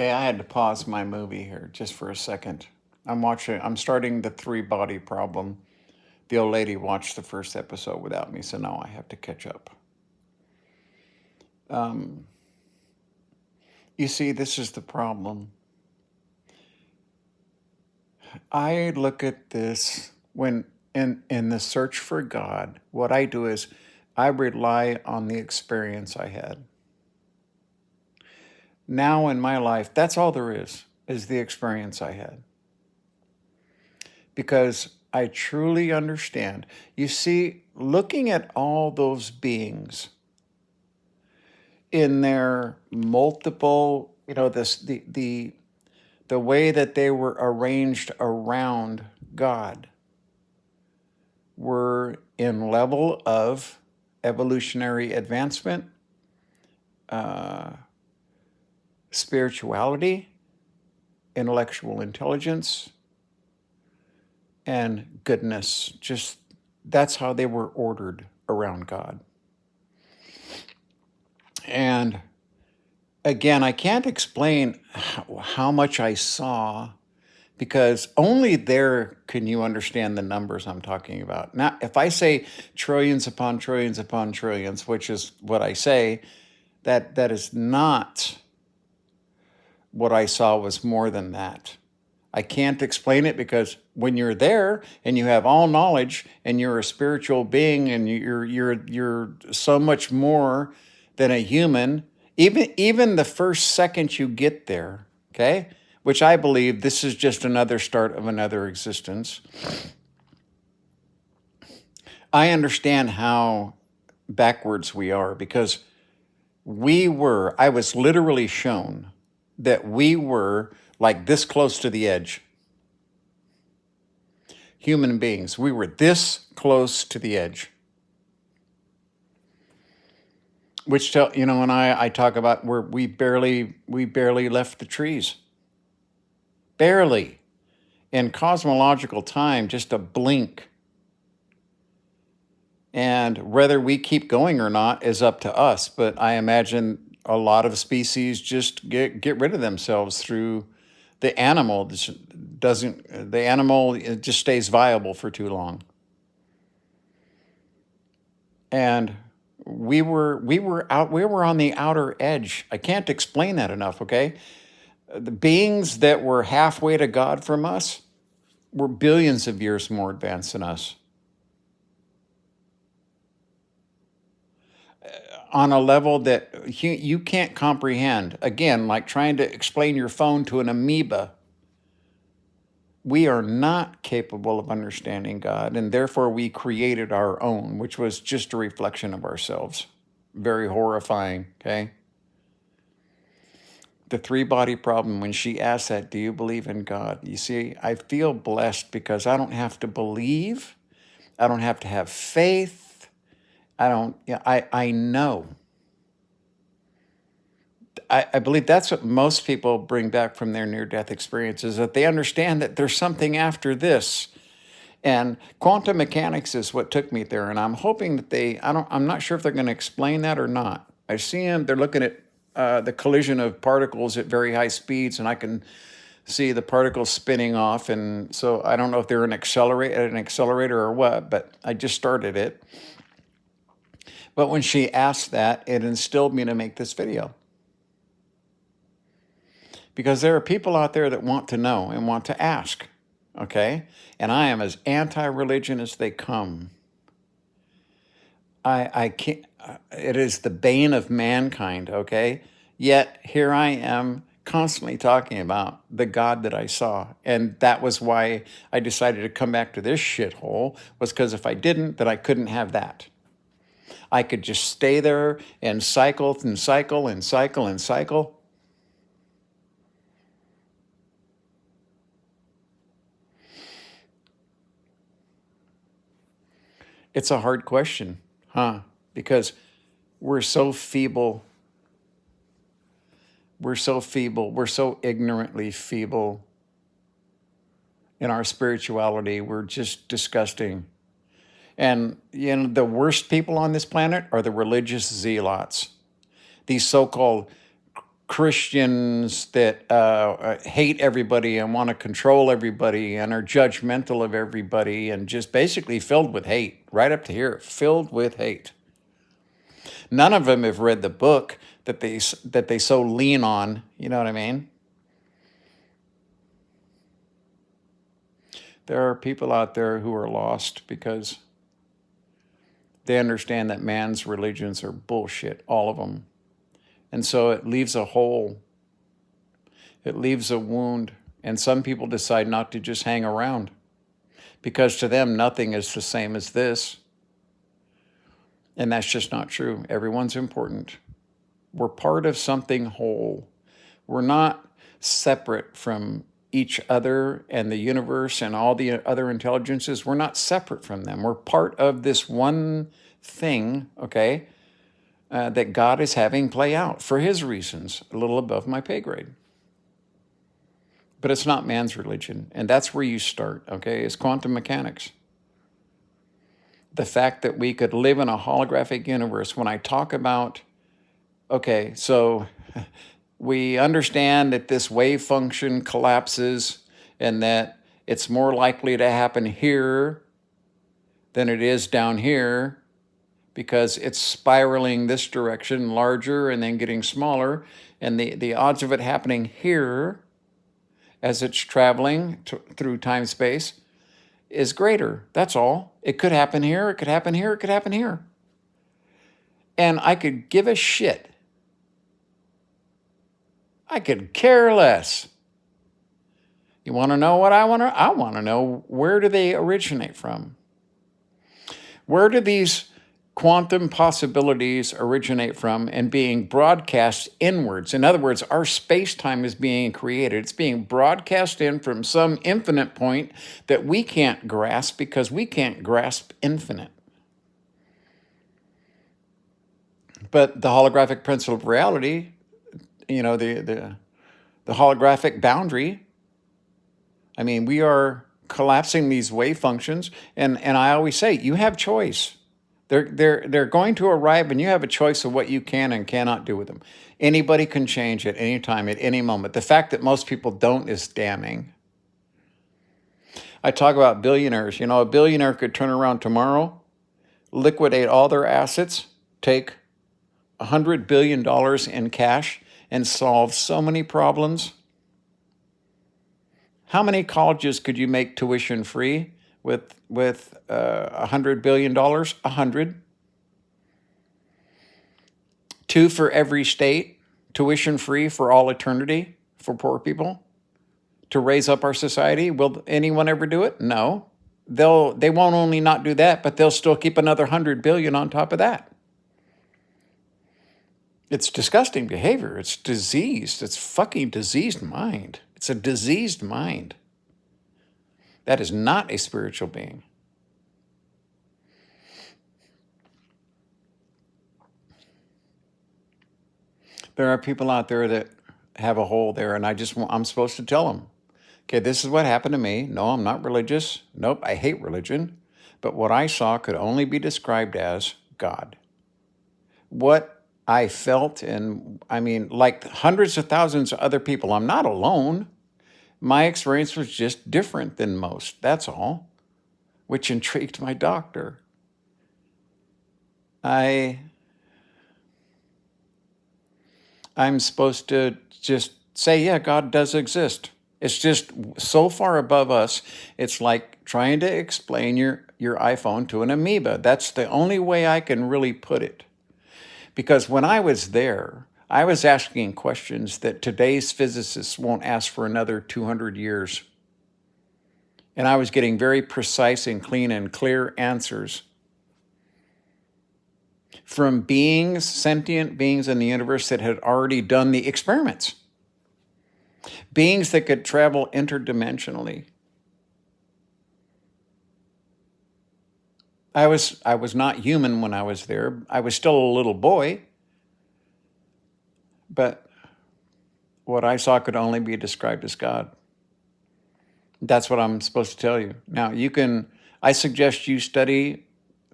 Okay, I had to pause my movie here just for a second. I'm starting the three body problem. The old lady watched the first episode without me, so now I have to catch up. Um, you see, this is the problem. I look at this when in the search for God, what I do is I rely on the experience I had. Now in my life, that's all there is the experience I had. Because I truly understand. You see, looking at all those beings in their multiple, the way that they were arranged around God were in level of evolutionary advancement, uh, spirituality, intellectual intelligence, and goodness. Just that's how they were ordered around God. And again, I can't explain how much I saw because only there can you understand the numbers I'm talking about. Now, if I say trillions upon trillions upon trillions, which is what I say, that is not what I saw was more than that. I can't explain it because when you're there and you have all knowledge and you're a spiritual being and you're so much more than a human, even the first second you get there, okay? Which I believe this is just another start of another existence. I understand how backwards we are because I was literally shown that we were like this close to the edge. Human beings, we were this close to the edge. Which when I talk about where we barely left the trees. Barely. In cosmological time, just a blink. And whether we keep going or not is up to us. But I imagine a lot of species just get rid of themselves through the animal. The animal it just stays viable for too long. And we were on the outer edge. I can't explain that enough, okay? The beings that were halfway to God from us were billions of years more advanced than us. On a level that you can't comprehend. Again, like trying to explain your phone to an amoeba. We are not capable of understanding God, and therefore we created our own, which was just a reflection of ourselves. Very horrifying, okay? The three body problem, when she asked that, do you believe in God? You see, I feel blessed because I don't have to believe. I don't have to have faith. I know. I believe that's what most people bring back from their near-death experiences, that they understand that there's something after this. And quantum mechanics is what took me there. And I'm hoping that I'm not sure if they're going to explain that or not. I see them, they're looking at the collision of particles at very high speeds, and I can see the particles spinning off. And so I don't know if they're an accelerator or what, but I just started it. But when she asked that, it instilled me to make this video. Because there are people out there that want to know and want to ask, okay? And I am as anti-religion as they come. I can't, it is the bane of mankind, okay? Yet here I am constantly talking about the God that I saw. And that was why I decided to come back to this shithole, was because if I didn't, then I couldn't have that. I could just stay there and cycle and cycle and cycle and cycle. It's a hard question, huh? Because we're so feeble. We're so feeble. We're so ignorantly feeble in our spirituality. We're just disgusting. And, the worst people on this planet are the religious zealots. These so-called Christians that hate everybody and want to control everybody and are judgmental of everybody and just basically filled with hate, right up to here, filled with hate. None of them have read the book that they so lean on. You know what I mean? There are people out there who are lost because they understand that man's religions are bullshit, all of them. And so it leaves a hole. It leaves a wound. And some people decide not to just hang around because to them, nothing is the same as this. And that's just not true. Everyone's important. We're part of something whole. We're not separate from each other and the universe and all the other intelligences. We're not separate from them. We're part of this one thing, okay, that God is having play out for his reasons, a little above my pay grade. But it's not man's religion. And that's where you start, okay? It's quantum mechanics. The fact that we could live in a holographic universe. When I talk about, okay, so we understand that this wave function collapses and that it's more likely to happen here than it is down here because it's spiraling this direction, larger and then getting smaller. And the odds of it happening here as it's traveling through time-space is greater. That's all. It could happen here, it could happen here, it could happen here. And I could give a shit. I could care less. You want to know what I want to? I want to know, where do they originate from? Where do these quantum possibilities originate from and being broadcast inwards? In other words, our space-time is being created. It's being broadcast in from some infinite point that we can't grasp because we can't grasp infinite. But the holographic principle of reality, you know, the holographic boundary, I mean, we are collapsing these wave functions. And I always say, you have choice. They're going to arrive and you have a choice of what you can and cannot do with them. Anybody can change at any time, at any moment. The fact that most people don't is damning. I talk about billionaires. You know, a billionaire could turn around tomorrow, liquidate all their assets, take $100 billion in cash, and solve so many problems. How many colleges could you make tuition free with $100 billion? 100. 2 for every state, tuition free for all eternity for poor people to raise up our society. Will anyone ever do it? No. They won't only not do that, but they'll still keep another 100 billion on top of that. It's disgusting behavior. It's diseased. It's fucking diseased mind. It's a diseased mind. That is not a spiritual being. There are people out there that have a hole there, and I'm supposed to tell them, okay, this is what happened to me. No, I'm not religious. Nope, I hate religion. But what I saw could only be described as God. What I felt, and I mean, like hundreds of thousands of other people, I'm not alone. My experience was just different than most, that's all, which intrigued my doctor. I'm supposed to just say, yeah, God does exist. It's just so far above us, it's like trying to explain your iPhone to an amoeba. That's the only way I can really put it. Because when I was there, I was asking questions that today's physicists won't ask for another 200 years. And I was getting very precise and clean and clear answers from beings, sentient beings in the universe that had already done the experiments. Beings that could travel interdimensionally. I was not human when I was there. I was still a little boy. But what I saw could only be described as God. That's what I'm supposed to tell you. Now, I suggest you study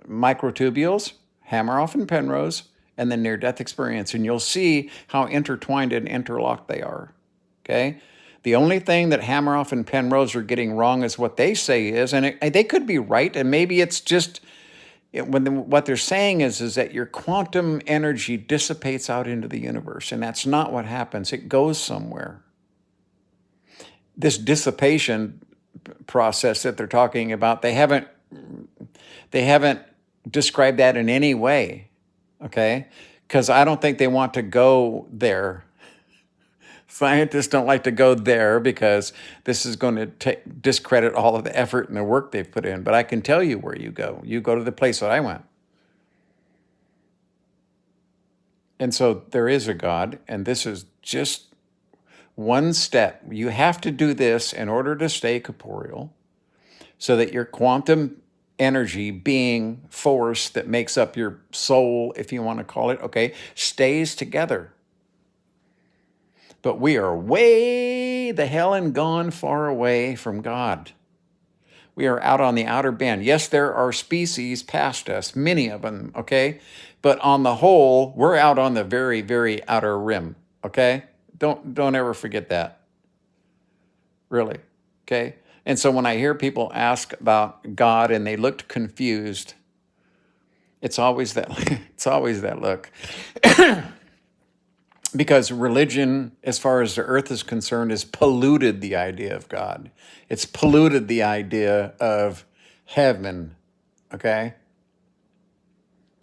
microtubules, Hammeroff and Penrose, and the near-death experience, and you'll see how intertwined and interlocked they are. Okay? The only thing that Hammeroff and Penrose are getting wrong is what they say is, and they could be right, and maybe it's just what they're saying is that your quantum energy dissipates out into the universe, and that's not what happens. It goes somewhere. This dissipation process that they're talking about, they haven't described that in any way, okay? Because I don't think they want to go there. Scientists don't like to go there because this is going to discredit all of the effort and the work they've put in. But I can tell you where you go. You go to the place that I went. And so there is a God, and this is just one step. You have to do this in order to stay corporeal so that your quantum energy, being, force that makes up your soul, if you want to call it, okay, stays together. But we are way the hell and gone far away from God. We are out on the outer band. Yes, there are species past us, many of them, okay? But on the whole, we're out on the very, very outer rim, okay? Don't ever forget that. Really, okay? And so when I hear people ask about God and they looked confused, it's always that look. Because religion, as far as the earth is concerned, has polluted the idea of God. It's polluted the idea of heaven, okay?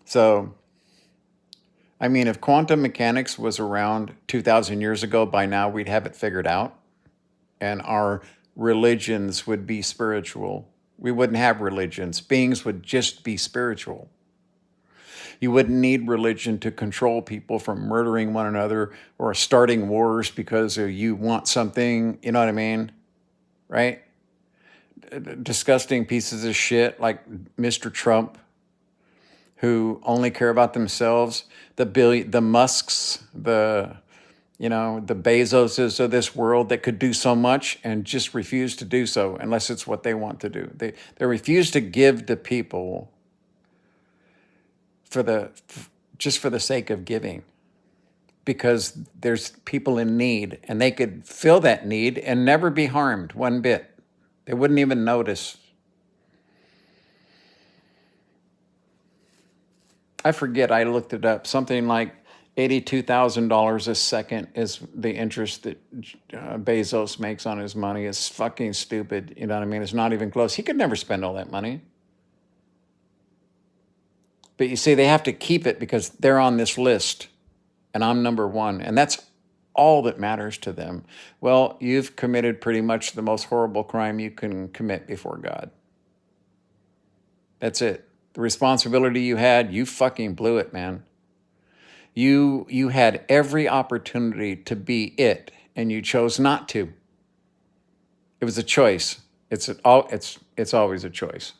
So, I mean, if quantum mechanics was around 2,000 years ago, by now we'd have it figured out, and our religions would be spiritual. We wouldn't have religions. Beings would just be spiritual. You wouldn't need religion to control people from murdering one another or starting wars because you want something, you know what I mean? Right? Disgusting pieces of shit like Mr. Trump, who only care about themselves, the Musks, the Bezoses of this world that could do so much and just refuse to do so unless it's what they want to do. They refuse to give to people just for the sake of giving, because there's people in need and they could fill that need and never be harmed one bit. They wouldn't even notice. I forget, I looked it up. Something like $82,000 a second is the interest that Bezos makes on his money. It's fucking stupid. You know what I mean? It's not even close. He could never spend all that money. But you see, they have to keep it because they're on this list, and I'm number one, and that's all that matters to them. Well, you've committed pretty much the most horrible crime you can commit before God. That's it. The responsibility you had, you fucking blew it, man. You had every opportunity to be it, and you chose not to. It was a choice. It's always a choice.